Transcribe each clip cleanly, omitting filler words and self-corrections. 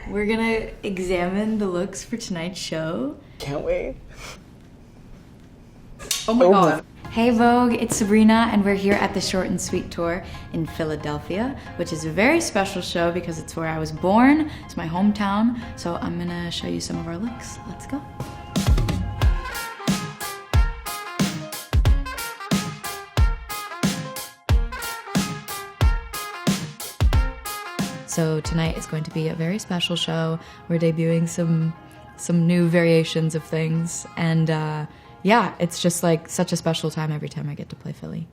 We're gonna examine the looks for tonight's show. Can't wait. Oh my god. Hey Vogue, it's Sabrina and we're here at the Short and Sweet Tour in Philadelphia, which is a very special show because it's where I was born. It's my hometown. So I'm gonna show you some of our looks. Let's go. So tonight is going to be a very special show. We're debuting some new variations of things, and yeah, it's just like such a special time every time I get to play Philly.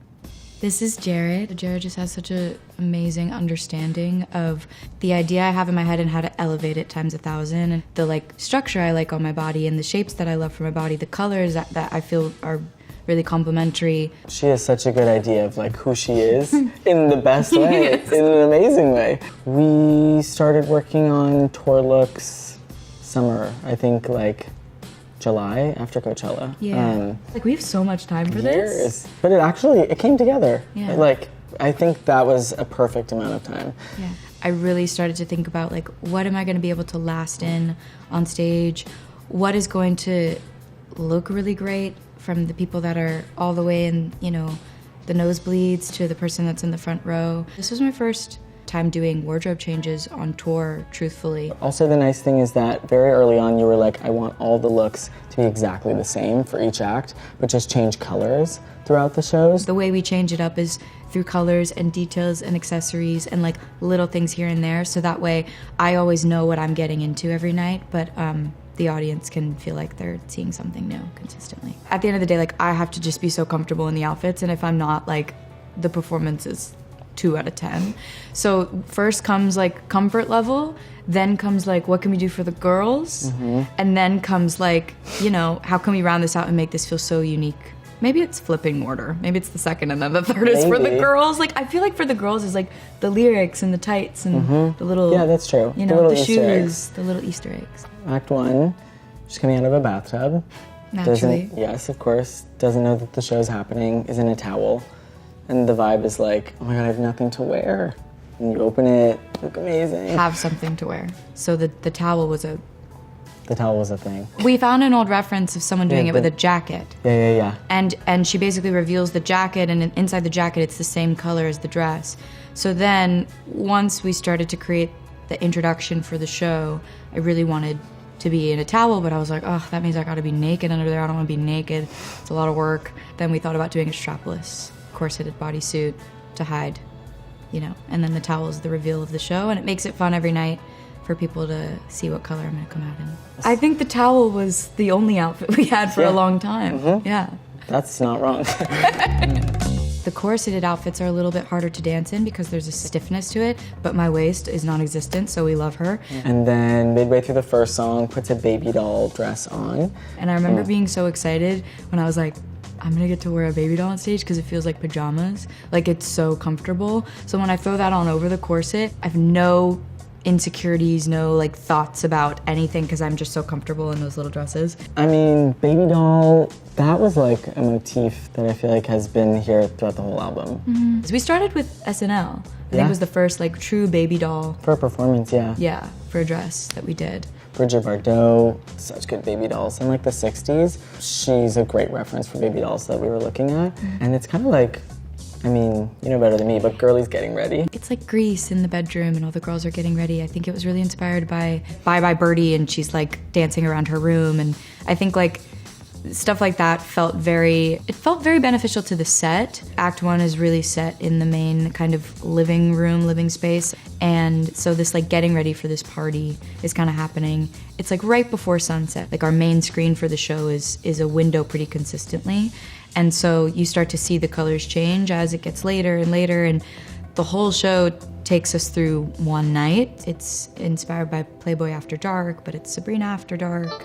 This is Jared. Jared just has such an amazing understanding of the idea I have in my head and how to elevate it times 1,000, and the like structure I like on my body and the shapes that I love for my body, the colors that I feel are really complimentary. She has such a good idea of like who she is in the best way, yes. In an amazing way. We started working on tour looks summer, I think like July after Coachella. Yeah. Like we have so much time for years. this. But it came together. Yeah. Like I think that was a perfect amount of time. Yeah. I really started to think about like what am I going to be able to last in on stage? What is going to look really great from the people that are all the way in, you know, the nosebleeds to the person that's in the front row. This was my first time doing wardrobe changes on tour, truthfully. Also, the nice thing is that very early on you were like, I want all the looks to be exactly the same for each act, but just change colors throughout the shows. The way we change it up is through colors and details and accessories and like little things here and there, so that way I always know what I'm getting into every night, but the audience can feel like they're seeing something new consistently. At the end of the day, like I have to just be so comfortable in the outfits, and if I'm not, like the performance is 2 out of 10. So first comes like comfort level, then comes like what can we do for the girls, and then comes like, you know, how can we round this out and make this feel so unique? Maybe it's flipping order. Maybe it's the second and then the third is for the girls. Like I feel like for the girls is like the lyrics and the tights and the little, yeah, that's true. You know, the shoes, eggs. the little Easter eggs. Act 1, she's coming out of a bathtub. Naturally. Yes, of course. Doesn't know that the show's happening, is in a towel. And the vibe is like, oh my god, I have nothing to wear. And you open it, look amazing. Have something to wear. So the towel was a... The towel was a thing. We found an old reference of someone doing it with a jacket. Yeah. And she basically reveals the jacket, and inside the jacket it's the same color as the dress. So then, once we started to create the introduction for the show, I really wanted to be in a towel, but I was like, oh, that means I gotta be naked under there. I don't wanna be naked. It's a lot of work. Then we thought about doing a strapless, corseted bodysuit to hide, you know, and then the towel is the reveal of the show, and it makes it fun every night for people to see what color I'm gonna come out in. I think the towel was the only outfit we had for a long time. Yeah. That's not wrong. The corseted outfits are a little bit harder to dance in because there's a stiffness to it, but my waist is non-existent, so we love her. And then midway through the first song, puts a baby doll dress on. And I remember being so excited when I was like, I'm gonna get to wear a baby doll on stage because it feels like pajamas. Like it's so comfortable. So when I throw that on over the corset, I have no insecurities, no like thoughts about anything because I'm just so comfortable in those little dresses. I mean, baby doll, that was like a motif that I feel like has been here throughout the whole album. So we started with SNL. I think it was the first like true baby doll. For a performance, yeah. Yeah, for a dress that we did. Bridget Bardot, such good baby dolls. In like the 60s, she's a great reference for baby dolls that we were looking at. And it's kind of like, I mean, you know better than me, but Girlie's getting ready. It's like Grease in the bedroom and all the girls are getting ready. I think it was really inspired by Bye Bye Birdie, and she's like dancing around her room. And I think like stuff like that felt very beneficial to the set. Act 1 is really set in the main kind of living space. And so this like getting ready for this party is kind of happening. It's like right before sunset. Like our main screen for the show is a window pretty consistently. And so you start to see the colors change as it gets later and later, and the whole show takes us through one night. It's inspired by Playboy After Dark, but it's Sabrina After Dark.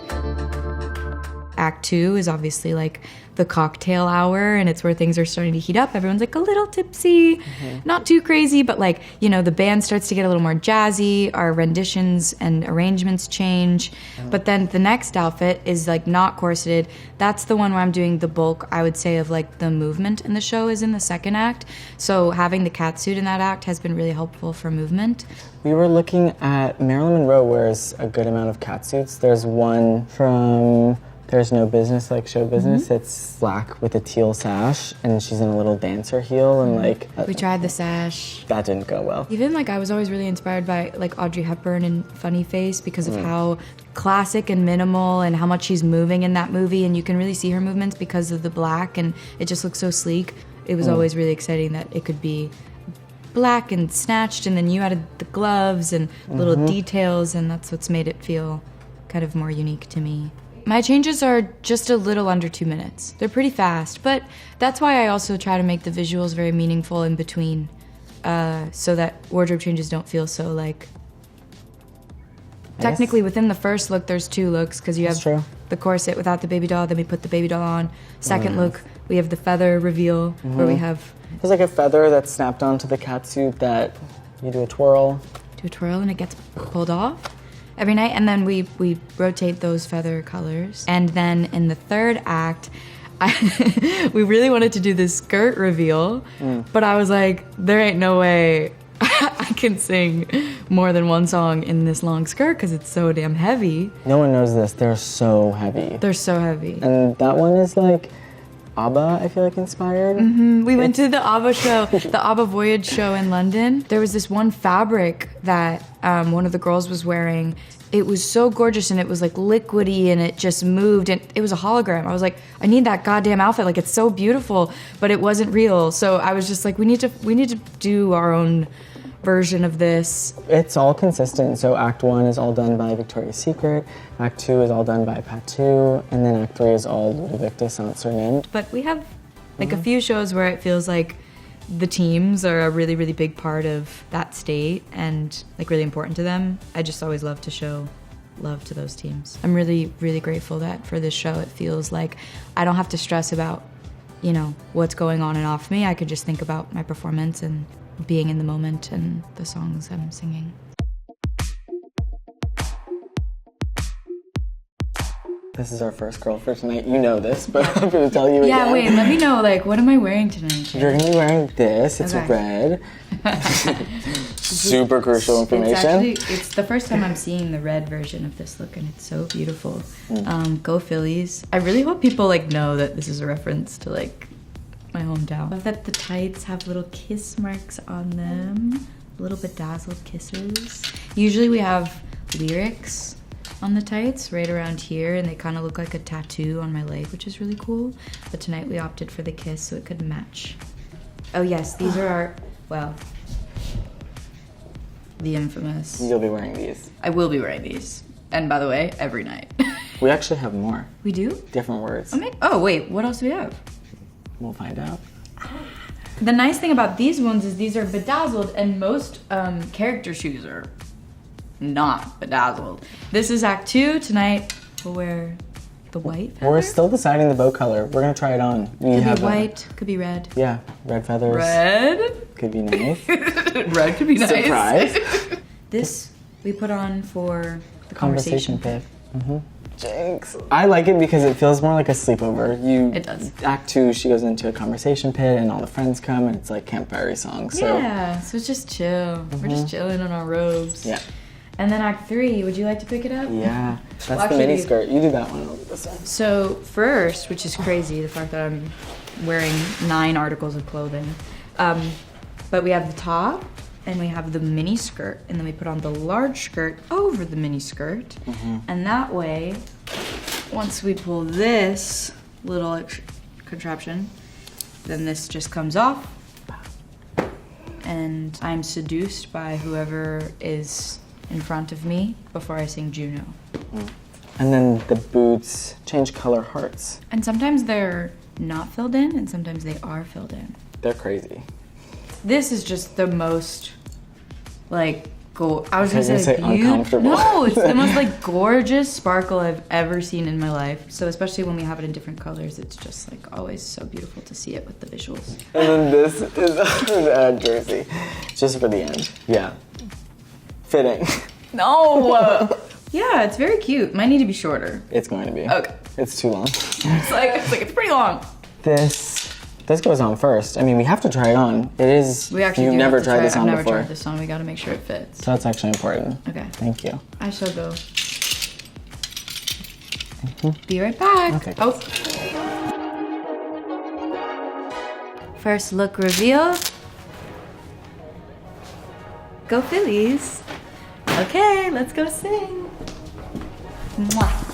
Act 2 is obviously like the cocktail hour, and it's where things are starting to heat up. Everyone's like a little tipsy, not too crazy, but like, you know, the band starts to get a little more jazzy, our renditions and arrangements change. But then the next outfit is like not corseted. That's the one where I'm doing the bulk, I would say, of like the movement in the show is in the second act. So having the catsuit in that act has been really helpful for movement. We were looking at Marilyn Monroe wears a good amount of catsuits. There's one from There's No Business Like Show Business. It's black with a teal sash, and she's in a little dancer heel, and like... We tried the sash. That didn't go well. Even like I was always really inspired by like Audrey Hepburn in Funny Face because of how classic and minimal and how much she's moving in that movie, and you can really see her movements because of the black, and it just looks so sleek. It was always really exciting that it could be black and snatched, and then you added the gloves and little details, and that's what's made it feel kind of more unique to me. My changes are just a little under 2 minutes. They're pretty fast, but that's why I also try to make the visuals very meaningful in between, so that wardrobe changes don't feel so like... Technically, within the first look, there's 2 looks, because you have the corset without the baby doll, then we put the baby doll on. Second look, we have the feather reveal, where we have... There's like a feather that's snapped onto the catsuit that you do a twirl. Do a twirl, and it gets pulled off every night, and then we rotate those feather colors. And then in the third act, we really wanted to do this skirt reveal, but I was like, there ain't no way I can sing more than one song in this long skirt because it's so damn heavy. No one knows this. They're so heavy. They're so heavy. And that one is like ABBA, I feel like, inspired. We went to the ABBA show, the ABBA Voyage show in London. There was this one fabric that one of the girls was wearing. It was so gorgeous, and it was like liquidy, and it just moved, and it was a hologram. I was like, I need that goddamn outfit. Like, it's so beautiful, but it wasn't real. So I was just like, we need to do our own version of this. It's all consistent. So Act 1 is all done by Victoria's Secret, Act 2 is all done by Patou, and then Act 3 is all Ludovic Saint-Sernin. But we have like a few shows where it feels like the teams are a really, really big part of that state and like really important to them. I just always love to show love to those teams. I'm really, really grateful that for this show it feels like I don't have to stress about, you know, what's going on and off me. I could just think about my performance and being in the moment and the songs I'm singing. This is our first girl for tonight. You know this, but I'm going to tell you again. Yeah, wait, let me know, like, what am I wearing tonight? You're going to be wearing this. It's red. Super crucial information. It's the first time I'm seeing the red version of this look, and it's so beautiful. Go Phillies. I really hope people, like, know that this is a reference to, like, my hometown. I love that the tights have little kiss marks on them. Little bedazzled kisses. Usually we have lyrics on the tights right around here, and they kind of look like a tattoo on my leg, which is really cool. But tonight we opted for the kiss so it could match. Oh yes, these are our, well, the infamous. You'll be wearing these. I will be wearing these. And by the way, every night. We actually have more. We do? Different words. Oh wait, what else do we have? We'll find out. The nice thing about these ones is these are bedazzled, and most character shoes are not bedazzled. This is Act 2. Tonight we'll wear the white feather. We're still deciding the bow color. We're gonna try it on. Could be white, could be red. Yeah, red feathers. Red? Could be nice. Red could be nice. Surprise. This we put on for the Conversation pit. Jinx. I like it because it feels more like a sleepover. It does. Act 2, she goes into a conversation pit and all the friends come and it's like campfire songs. So. Yeah, so it's just chill. We're just chilling in our robes. Yeah. And then Act 3, would you like to pick it up? Yeah, that's the mini skirt. You do that one, I'll do this one. So first, which is crazy, the fact that I'm wearing 9 articles of clothing. But we have the top, and we have the mini skirt, and then we put on the large skirt over the mini skirt. And that way, once we pull this little contraption, then this just comes off. And I'm seduced by whoever is in front of me before I sing Juno. And then the boots change color hearts. And sometimes they're not filled in, and sometimes they are filled in. They're crazy. This is just the most, like, I was gonna say uncomfortable. No, it's the most like gorgeous sparkle I've ever seen in my life. So especially when we have it in different colors, it's just like always so beautiful to see it with the visuals. And then this is a jersey, just for the end. Yeah, fitting. No. Yeah, it's very cute. Might need to be shorter. It's going to be. Okay. It's too long. It's pretty long. This goes on first. I mean, we have to try it on. It is. We actually You've do never have to tried try this it. on I've before. never tried this on. We got to make sure it fits. So that's actually important. Okay. Thank you. I shall go. Be right back. Okay. Oh. First look reveal. Go Phillies. Okay, let's go sing. Mwah.